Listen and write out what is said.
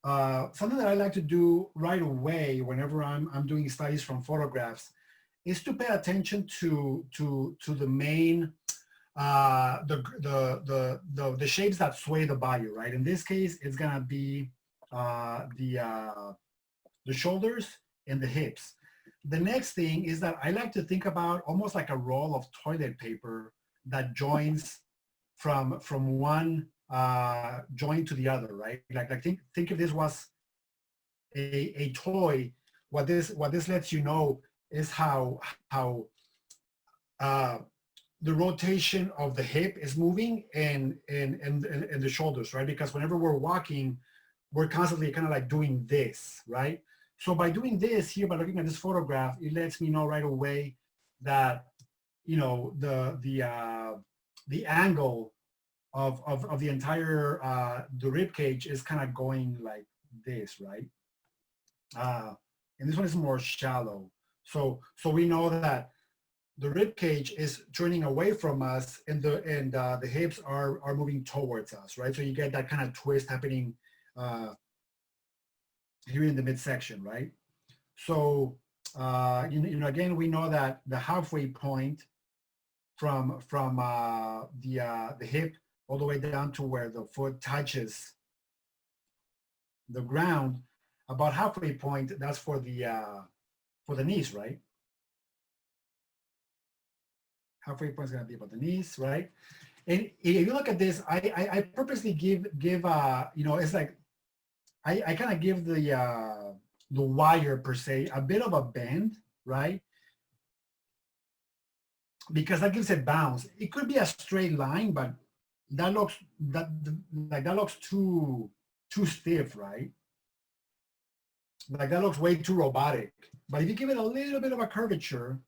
something that I like to do right away whenever I'm doing studies from photographs is to pay attention to the main the shapes that sway the body, right? In this case, it's gonna be uh, the uh, the shoulders and the hips. The next thing is that I like to think about almost like a roll of toilet paper that joins from one joint to the other, right? Like think if this was a toy. What this lets you know is how uh, the rotation of the hip is moving and the shoulders, right? Because whenever we're walking, we're constantly kind of like doing this, right? So by doing this here, by looking at this photograph, it lets me know right away that the angle of the entire the rib cage is kind of going like this, right? Uh, and this one is more shallow. So we know that the rib cage is turning away from us and the hips are moving towards us, right? So you get that kind of twist happening uh, here in the midsection, right? So again, we know that the halfway point from the hip all the way down to where the foot touches the ground, about halfway point, that's for the knees, right? Halfway point is going to be about the knees, right? And if you look at this, I purposely give it's like I kind of give the wire per se a bit of a bend, right? Because that gives it bounce. It could be a straight line, but that looks that looks too stiff, right? Like that looks way too robotic. But if you give it a little bit of a curvature,